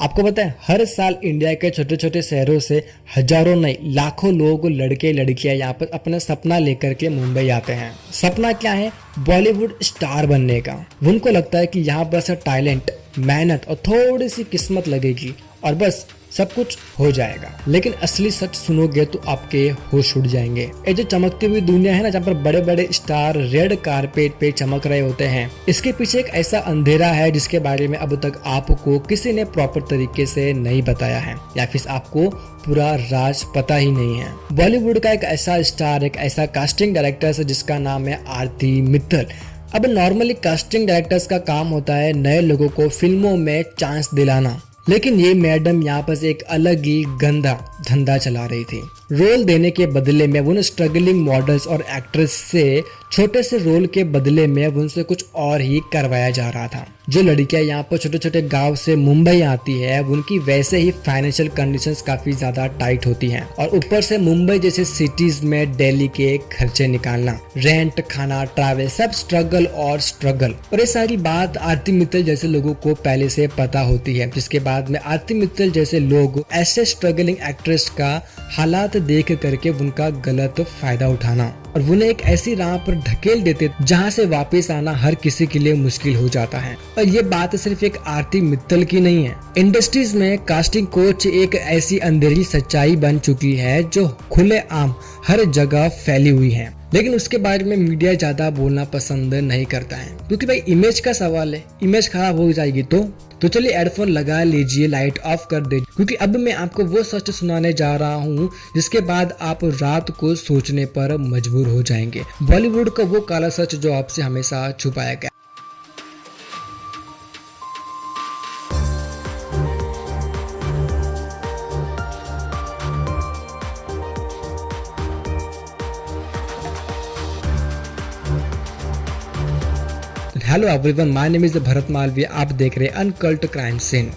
आपको पता है हर साल इंडिया के छोटे छोटे शहरों से हजारों नहीं लाखों लोग लड़के लड़कियां यहाँ पर अपना सपना लेकर के मुंबई आते हैं। सपना क्या है? बॉलीवुड स्टार बनने का। उनको लगता है कि यहाँ बस टैलेंट, मेहनत और थोड़ी सी किस्मत लगेगी और बस सब कुछ हो जाएगा। लेकिन असली सच सुनोगे तो आपके होश उड़ जाएंगे। ये जो चमकती हुई दुनिया है ना, जहाँ पर बड़े बड़े स्टार रेड कारपेट पे चमक रहे होते हैं, इसके पीछे एक ऐसा अंधेरा है जिसके बारे में अब तक आपको किसी ने प्रॉपर तरीके से नहीं बताया है, या फिर आपको पूरा राज पता ही नहीं है। बॉलीवुड का एक ऐसा स्टार, एक ऐसा कास्टिंग डायरेक्टर है जिसका नाम है आरती मित्तल। अब नॉर्मली कास्टिंग डायरेक्टर्स का काम होता है नए लोगों को फिल्मों में चांस दिलाना, लेकिन ये मैडम यहाँ पर एक अलग ही गंदा धंधा चला रही थी। रोल देने के बदले में उन स्ट्रगलिंग मॉडल्स और एक्ट्रेस से छोटे से रोल के बदले में उनसे कुछ और ही करवाया जा रहा था। जो लड़कियां यहाँ पर छोटे छोटे गांव से मुंबई आती है, उनकी वैसे ही फाइनेंशियल कंडीशंस काफी ज्यादा टाइट होती हैं और ऊपर से मुंबई जैसे सिटीज में डेली के खर्चे निकालना, रेंट, खाना, ट्रैवल, सब स्ट्रगल और स्ट्रगल। और ये सारी बात आरती मित्तल जैसे लोगों को पहले से पता होती है, जिसके बाद में आरती मित्तल जैसे लोग ऐसे स्ट्रगलिंग एक्ट्रेस का हालात देख करके उनका गलत फायदा उठाना और उन्हें एक ऐसी राह पर ढकेल देते जहां से वापस आना हर किसी के लिए मुश्किल हो जाता है। और ये बात सिर्फ एक आरती मित्तल की नहीं है। इंडस्ट्रीज में कास्टिंग कोच एक ऐसी अंधेरी सच्चाई बन चुकी है जो खुलेआम हर जगह फैली हुई है, लेकिन उसके बारे में मीडिया ज्यादा बोलना पसंद नहीं करता है, क्योंकि भाई इमेज का सवाल है। इमेज खराब हो जाएगी तो चलिए हेडफोन लगा लीजिए, लाइट ऑफ कर दीजिए, क्योंकि अब मैं आपको वो सच सुनाने जा रहा हूँ जिसके बाद आप रात को सोचने पर मजबूर हो जाएंगे। बॉलीवुड का वो काला सच जो आपसे हमेशा छुपाया गया। Hello everyone, my name is Bharat Malviya. आप देख रहे हैं अनकल्ट क्राइम सीन,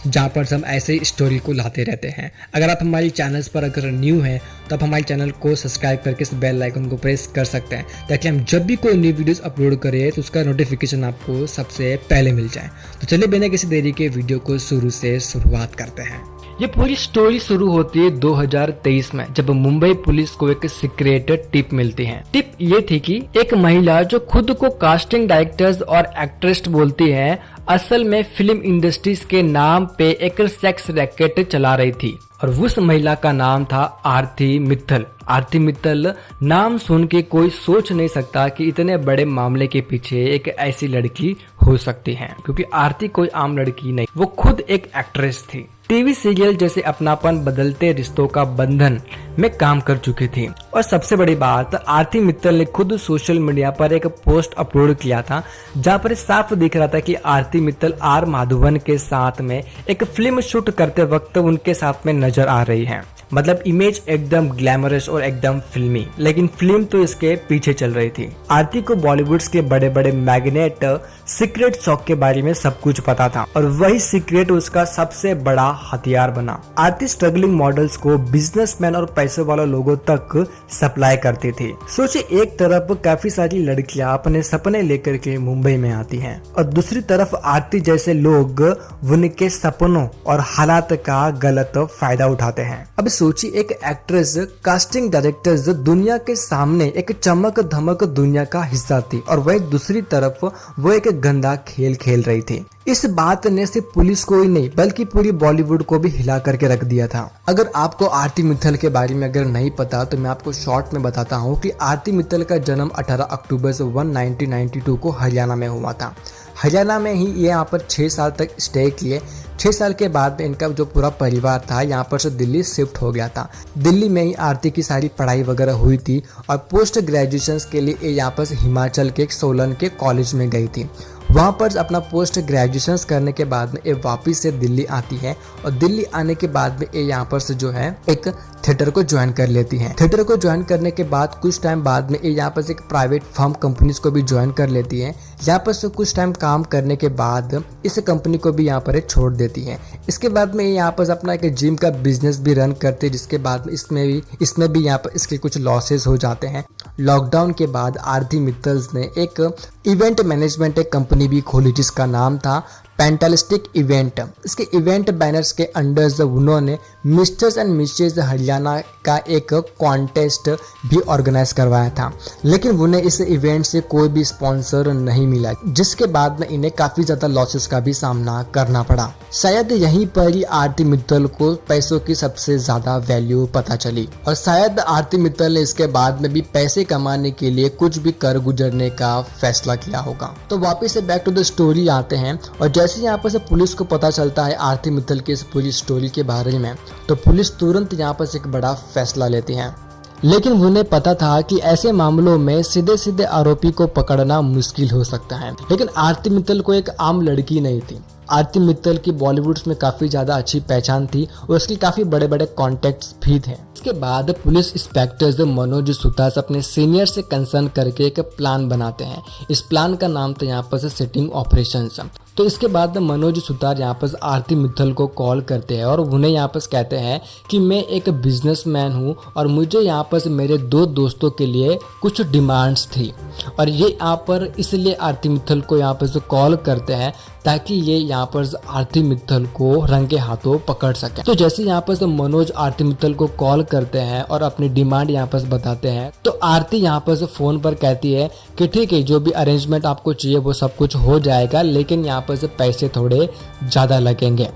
जहाँ पर हम ऐसे ही स्टोरी को लाते रहते हैं। अगर आप हमारे चैनल्स पर अगर न्यू हैं तो आप हमारे चैनल को सब्सक्राइब करके इस बेल आइकन को प्रेस कर सकते हैं, ताकि हम जब भी कोई न्यू वीडियोस अपलोड करें तो उसका नोटिफिकेशन आपको सबसे पहले मिल जाए। तो चलिए बिना किसी देरी के वीडियो को शुरू से शुरुआत करते हैं। ये पूरी स्टोरी शुरू होती है 2023 में, जब मुंबई पुलिस को एक सीक्रेट टिप मिलती है। टिप ये थी कि एक महिला जो खुद को कास्टिंग डायरेक्टर्स और एक्ट्रेस बोलती है, असल में फिल्म इंडस्ट्रीज के नाम पे एक सेक्स रैकेट चला रही थी और उस महिला का नाम था आरती मित्तल। आरती मित्तल नाम सुन के कोई सोच नहीं सकता कि इतने बड़े मामले के पीछे एक ऐसी लड़की हो सकती है, क्योंकि आरती कोई आम लड़की नहीं, वो खुद एक एक्ट्रेस थी। टीवी सीरियल जैसे अपनापन, बदलते रिश्तों का बंधन में काम कर चुकी थी। और सबसे बड़ी बात, आरती मित्तल ने खुद सोशल मीडिया पर एक पोस्ट अपलोड किया था जहां पर साफ दिख रहा था कि आरती मित्तल आर माधवन के साथ में एक फिल्म शूट करते वक्त उनके साथ में नजर आ रही है। मतलब इमेज एकदम ग्लैमरस और एकदम फिल्मी, लेकिन फिल्म तो इसके पीछे चल रही थी। आरती को बॉलीवुड के बड़े बड़े मैग्नेट सीक्रेट शॉप के बारे में सब कुछ पता था और वही सीक्रेट उसका सबसे बड़ा हथियार बना। आरती स्ट्रगलिंग मॉडल्स को बिजनेसमैन और पैसे वाले लोगों तक सप्लाई करती थी। सोचिए, एक तरफ काफी सारी लड़कियां अपने सपने लेकर के मुंबई में आती हैं और दूसरी तरफ आरती जैसे लोग उनके सपनों और हालात का गलत फायदा उठाते हैं। अब सोचिए, एक एक्ट्रेस, कास्टिंग डायरेक्टर जो दुनिया के सामने एक चमक धमक दुनिया का हिस्सा थी, और वही दूसरी तरफ वो एक गंदा खेल खेल रही थी। इस बात ने सिर्फ पुलिस को ही नहीं बल्कि पूरी बॉलीवुड को भी हिला करके रख दिया था। अगर आपको आरती मित्तल के बारे में अगर नहीं पता तो मैं आपको शॉर्ट में बताता हूँ कि आरती मित्तल का जन्म 18 अक्टूबर 1992 को हरियाणा में हुआ था। हरियाणा में ही ये यहाँ पर 6 साल तक स्टे किए। 6 साल के बाद में इनका जो पूरा परिवार था यहाँ पर से दिल्ली शिफ्ट हो गया था। दिल्ली में ही आरती की सारी पढ़ाई वगैरह हुई थी और पोस्ट ग्रेजुएशन के लिए यहाँ पर हिमाचल के सोलन के कॉलेज में गई थी। वहाँ पर अपना पोस्ट ग्रेजुएशन करने के बाद में ये वापस से दिल्ली आती है और दिल्ली आने के बाद में ये यहाँ पर से जो है एक थिएटर को ज्वाइन कर लेती है। थिएटर को ज्वाइन करने के बाद कुछ टाइम बाद में ये यहाँ पर से एक प्राइवेट फर्म कंपनीज को भी ज्वाइन कर लेती है। यहाँ पर से कुछ टाइम काम करने के बाद इस कंपनी को भी यहाँ पर छोड़ देती है। इसके बाद में यहाँ पर अपना एक जिम का बिजनेस भी रन करते हैं, जिसके बाद इसमें भी यहाँ पर इसके कुछ लॉसेस हो जाते हैं। लॉकडाउन के बाद आरती मित्तल ने एक इवेंट मैनेजमेंट एक कंपनी भी खोली जिसका नाम था फैंटास्टिक इवेंट। इसके इवेंट बैनर्स के अंडर उन्होंने मिस्टर्स एंड मिसेज हरियाणा का एक कॉन्टेस्ट भी ऑर्गेनाइज करवाया था, लेकिन उन्हें इस इवेंट से कोई भी स्पॉन्सर नहीं मिला, जिसके बाद में इन्हें काफी ज्यादा लॉसेस का भी सामना करना पड़ा। शायद यहीं पर ही आरती मित्तल को पैसों की सबसे ज्यादा वैल्यू पता चली और शायद आरती मित्तल ने इसके बाद में भी पैसे कमाने के लिए कुछ भी कर गुजरने का फैसला किया होगा। तो वापस से बैक टू द स्टोरी आते हैं और जैसे यहाँ पर से पुलिस को पता चलता है आरती मित्तल की इस पूरी स्टोरी के बारे में, तो पुलिस तुरंत यहाँ पर एक बड़ा फैसला लेती है। लेकिन उन्हें पता था कि ऐसे मामलों में सीधे सीधे आरोपी को पकड़ना मुश्किल हो सकता है, लेकिन आरती मित्तल को एक आम लड़की नहीं थी। आरती मित्तल की बॉलीवुड में काफी ज्यादा अच्छी पहचान थी और उसकी काफी बड़े बड़े कॉन्टेक्ट्स भी थे। इसके बाद पुलिस इंस्पेक्टर मनोज सुतार अपने सीनियर से कंसर्न करके एक प्लान बनाते हैं। इस प्लान का नाम था यहाँ पर सेटिंग ऑपरेशन। तो इसके बाद मनोज सुतार यहाँ पर आरती मित्तल को कॉल करते हैं और उन्हें यहाँ पर कहते हैं कि मैं एक बिजनेसमैन हूँ और मुझे यहाँ पर मेरे 2 दोस्तों के लिए कुछ डिमांड्स थी, और ये यहाँ पर इसलिए आरती मित्तल को यहाँ पर कॉल करते हैं ताकि ये यहाँ पर आरती मित्तल को रंगे हाथों पकड़ सके। तो जैसे यहाँ पर मनोज आरती मित्तल को कॉल करते हैं और अपनी डिमांड यहाँ पर बताते हैं, तो आरती यहाँ पर फोन पर कहती है कि ठीक है, जो भी अरेंजमेंट आपको चाहिए वो सब कुछ हो जाएगा, लेकिन यहाँ पर पैसे थोड़े ज्यादा लगेंगे।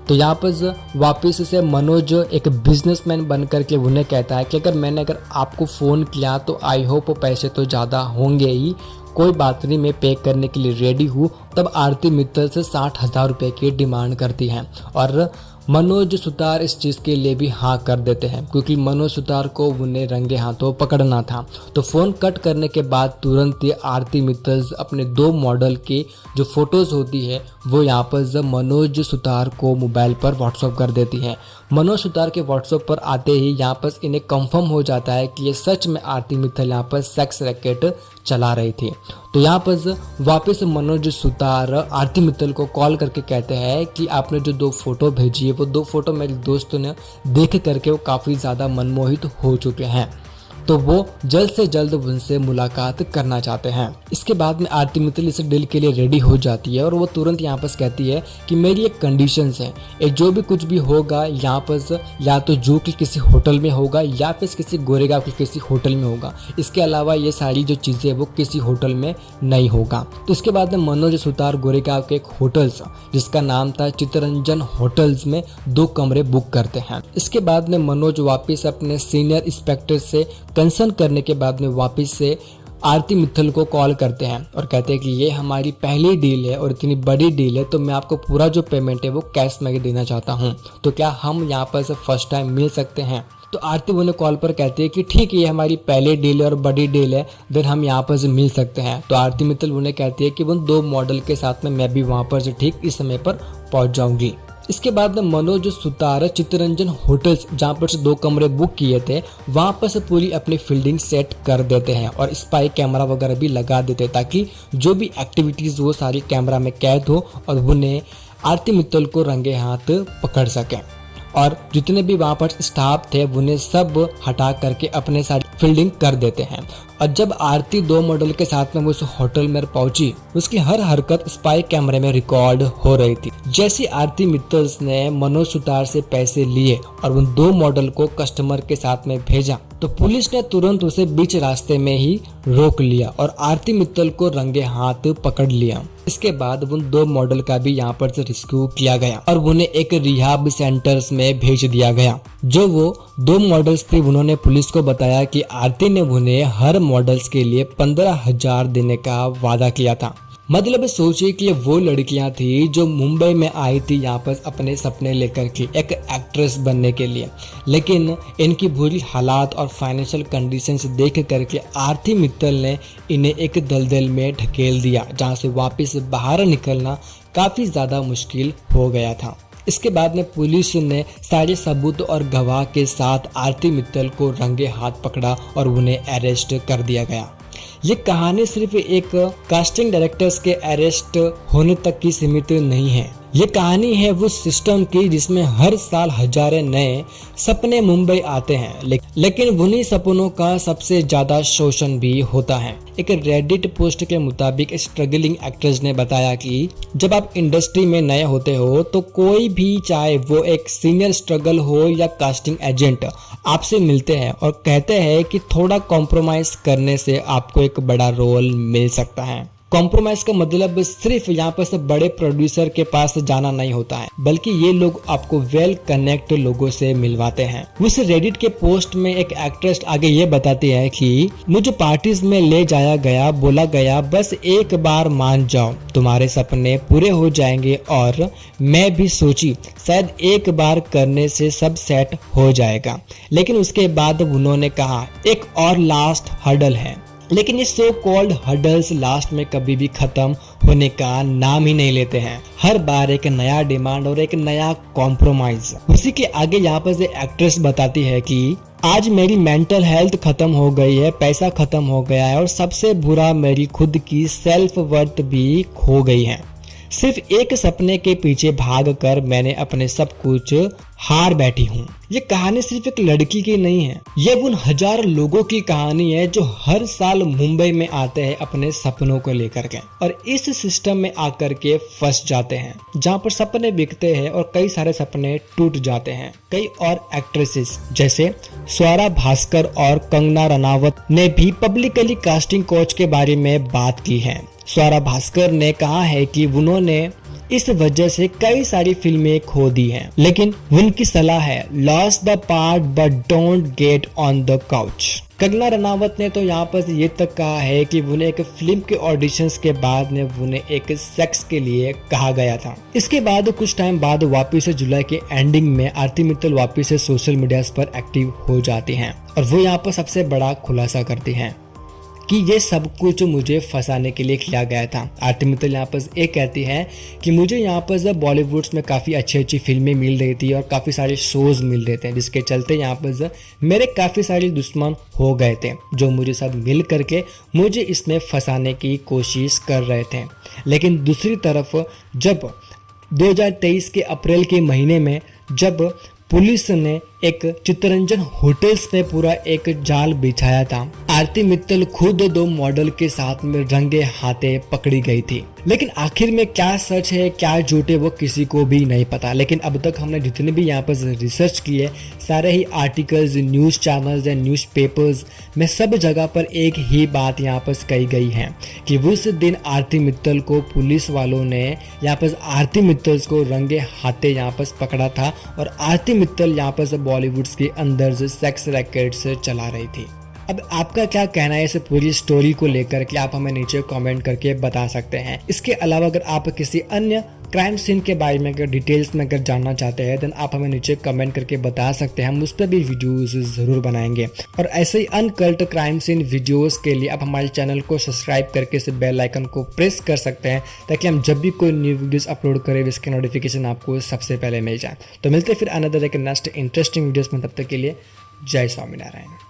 तो यहाँ पर वापस से मनोज एक बिजनेसमैन बन करके उन्हें कहता है कि अगर आपको फ़ोन किया तो आई होप पैसे तो ज़्यादा होंगे ही, कोई बात नहीं, मैं पे करने के लिए रेडी हूँ। तब आरती मित्तल से 60,000 रुपये की डिमांड करती हैं और मनोज सुतार इस चीज़ के लिए भी हाँ कर देते हैं, क्योंकि मनोज सुतार को उन्हें रंगे हाथों पकड़ना था। तो फ़ोन कट करने के बाद तुरंत ही आरती मित्तल अपने 2 मॉडल की जो फोटोज़ होती है वो यहाँ पर मनोज सुतार को मोबाइल पर व्हाट्सअप कर देती है। मनोज सुतार के व्हाट्सअप पर आते ही यहाँ पर इन्हें कंफर्म हो जाता है कि ये सच में आरती मित्तल यहाँ पर सेक्स रैकेट चला रही थी। तो यहाँ पर वापस मनोज सुतार आरती मित्तल को कॉल करके कहते हैं कि आपने जो 2 फोटो भेजी है वो 2 फोटो मेरे दोस्तों ने देख करके वो काफ़ी ज़्यादा मनमोहित हो चुके हैं, तो वो जल्द से जल्द उनसे मुलाकात करना चाहते हैं। इसके बाद में आरती मित्तल इस डील के लिए रेडी हो जाती है और वो तुरंत यहाँ पर कहती है कि मेरी एक कंडीशंस है, ये जो भी कुछ भी होगा यहाँ पर या तो जू के किसी होटल में होगा या फिर किसी गोरेगांव के किसी होटल में होगा, इसके अलावा ये सारी जो चीज़ें वो किसी होटल में नहीं होगा। तो इसके बाद में मनोज सुतार गोरेगांव के एक होटल्स जिसका नाम था चित्तरंजन होटल्स में 2 कमरे बुक करते हैं। इसके बाद में मनोज वापस अपने सीनियर इंस्पेक्टर से कंसर्न करने के बाद में वापस से आरती मित्तल को कॉल करते हैं और कहते हैं कि ये हमारी पहली डील है और इतनी बड़ी डील है, तो मैं आपको पूरा जो पेमेंट है वो कैश में देना चाहता हूँ, तो क्या हम यहाँ पर से फर्स्ट टाइम मिल सकते हैं। तो आरती उन्हें कॉल पर कहती है कि ठीक है, ये हमारी पहली डील है और बड़ी डील है, देन हम यहाँ पर से मिल सकते हैं। तो आरती मित्तल उन्हें कहती है कि उन 2 मॉडल के साथ में मैं भी वहाँ पर से ठीक इस समय पर पहुँच जाऊँगी। इसके बाद में मनोज सुतार चित्तरंजन होटल्स जहाँ पर से 2 कमरे बुक किए थे वहाँ पर से पूरी अपनी फील्डिंग सेट कर देते हैं और स्पाई कैमरा वगैरह भी लगा देते हैं ताकि जो भी एक्टिविटीज़ वो सारी कैमरा में कैद हो और उन्हें आरती मित्तल को रंगे हाथ पकड़ सकें। और जितने भी वहाँ पर स्टाफ थे उन्हें सब हटा करके अपने सारी फील्डिंग कर देते हैं। और जब आरती 2 मॉडल के साथ में उस होटल में पहुंची, उसकी हर हरकत स्पाई कैमरे में रिकॉर्ड हो रही थी। जैसे आरती मित्तल ने मनोज सुतार से पैसे लिए और उन 2 मॉडल को कस्टमर के साथ में भेजा, तो पुलिस ने तुरंत उसे बीच रास्ते में ही रोक लिया और आरती मित्तल को रंगे हाथ पकड़ लिया। इसके बाद उन 2 मॉडल का भी यहाँ पर से रेस्क्यू किया गया और उन्हें एक रिहाब सेंटर्स में भेज दिया गया। जो वो 2 मॉडल्स थे, उन्होंने पुलिस को बताया कि आरती ने उन्हें हर मॉडल्स के लिए 15,000 देने का वादा किया था। मतलब सोचिए कि वो लड़कियां थी जो मुंबई में आई थी यहाँ पर अपने सपने लेकर के एक एक्ट्रेस बनने के लिए, लेकिन इनकी बुरी हालात और फाइनेंशियल कंडीशंस देख करके आरती मित्तल ने इन्हें एक दलदल में ढकेल दिया जहाँ से वापस बाहर निकलना काफ़ी ज़्यादा मुश्किल हो गया था। इसके बाद में पुलिस ने सारे सबूत और गवाह के साथ आरती मित्तल को रंगे हाथ पकड़ा और उन्हें अरेस्ट कर दिया गया। ये कहानी सिर्फ एक कास्टिंग डायरेक्टर्स के अरेस्ट होने तक की सीमित नहीं है। ये कहानी है वो सिस्टम की जिसमें हर साल हजारों नए सपने मुंबई आते हैं, लेकिन उन्हीं सपनों का सबसे ज्यादा शोषण भी होता है। एक रेडिट पोस्ट के मुताबिक स्ट्रगलिंग एक्ट्रेस ने बताया कि जब आप इंडस्ट्री में नए होते हो तो कोई भी, चाहे वो एक सीनियर स्ट्रगल हो या कास्टिंग एजेंट, आपसे मिलते हैं और कहते हैं कि थोड़ा कॉम्प्रोमाइज करने से आपको एक बड़ा रोल मिल सकता है। कॉम्प्रोमाइज का मतलब सिर्फ यहाँ पर से बड़े प्रोड्यूसर के पास जाना नहीं होता है, बल्कि ये लोग आपको वेल कनेक्ट लोगों से मिलवाते हैं। उस रेडिट के पोस्ट में एक एक्ट्रेस आगे ये बताती है कि मुझे पार्टीज में ले जाया गया, बोला गया बस एक बार मान जाओ तुम्हारे सपने पूरे हो जाएंगे, और मैं भी सोची शायद एक बार करने से सब सेट हो जाएगा, लेकिन उसके बाद उन्होंने कहा एक और लास्ट हर्डल है। लेकिन ये सो कॉल्ड हर्डल्स लास्ट में कभी भी खत्म होने का नाम ही नहीं लेते हैं। हर बार एक नया डिमांड और एक नया कॉम्प्रोमाइज। उसी के आगे यहाँ पर से एक्ट्रेस बताती है कि आज मेरी मेंटल हेल्थ खत्म हो गई है, पैसा खत्म हो गया है और सबसे बुरा मेरी खुद की सेल्फ वर्थ भी खो गई है। सिर्फ एक सपने के पीछे भागकर मैंने अपने सब कुछ हार बैठी हूँ। ये कहानी सिर्फ एक लड़की की नहीं है, ये उन हजार लोगों की कहानी है जो हर साल मुंबई में आते हैं अपने सपनों को लेकर के, और इस सिस्टम में आकर के फंस जाते हैं जहाँ पर सपने बिकते हैं और कई सारे सपने टूट जाते हैं। कई और एक्ट्रेसेस जैसे स्वरा भास्कर और कंगना रनावत ने भी पब्लिकली कास्टिंग कोच के बारे में बात की है। स्वरा भास्कर ने कहा है कि उन्होंने इस वजह से कई सारी फिल्में खो दी हैं, लेकिन उनकी सलाह है loss the part but don't get on the couch. Kangana Ranaut ने तो यहाँ पर ये तक कहा है कि उन्हें एक फिल्म के ऑडिशंस के बाद में उन्हें एक सेक्स के लिए कहा गया था। इसके बाद कुछ टाइम बाद वापिस से जुलाई के एंडिंग में आरती मित्तल वापिस से सोशल मीडिया पर एक्टिव हो जाती हैं और वो यहाँ पर सबसे बड़ा खुलासा करती हैं कि ये सब कुछ मुझे फंसाने के लिए किया गया था। आरती मित्तल यहाँ पर एक कहती है कि मुझे यहाँ पर बॉलीवुड में काफ़ी अच्छी फिल्में मिल रही थी और काफ़ी सारे शोज मिल रहे थे, जिसके चलते यहाँ पर मेरे काफ़ी सारे दुश्मन हो गए थे जो मुझे सब मिल करके मुझे इसमें फंसाने की कोशिश कर रहे थे। लेकिन दूसरी तरफ जब 2023 के अप्रैल के महीने में जब पुलिस ने एक चित्तरंजन होटल्स पे पूरा एक जाल बिछाया था, आरती मित्तल खुद 2 मॉडल के साथ में रंगे हाथे पकड़ी गई थी। लेकिन आखिर में क्या सच है क्या झूठ है वो किसी को भी नहीं पता। लेकिन अब तक हमने जितने भी यहाँ पर रिसर्च किए, सारे ही articles, news channels and newspapers में सब जगह पर एक ही बात यहाँ पर कही गई है कि उस दिन आरती मित्तल को पुलिस वालों ने यहाँ पर आरती मित्तल को रंगे हाथे यहाँ पर पकड़ा था और आरती मित्तल यहाँ पर बॉलीवुड के अंदर से सेक्स रैकेट्स चला रही थी। अब आपका क्या कहना है इस पूरी स्टोरी को लेकर कि आप हमें नीचे कमेंट करके बता सकते हैं। इसके अलावा अगर आप किसी अन्य क्राइम सीन के बारे में अगर डिटेल्स में अगर जानना चाहते हैं देन आप हमें नीचे कमेंट करके बता सकते हैं, हम उस पर भी वीडियोस जरूर बनाएंगे। और ऐसे ही अनकल्ट क्राइम सीन वीडियोस के लिए आप हमारे चैनल को सब्सक्राइब करके इस बेल आइकन को प्रेस कर सकते हैं ताकि हम जब भी कोई न्यू वीडियोस अपलोड करें इसके नोटिफिकेशन आपको सबसे पहले मिल जाए। तो मिलते फिर अनदर एक नेक्स्ट इंटरेस्टिंग वीडियोस में, तब तक के लिए जय स्वामीनारायण।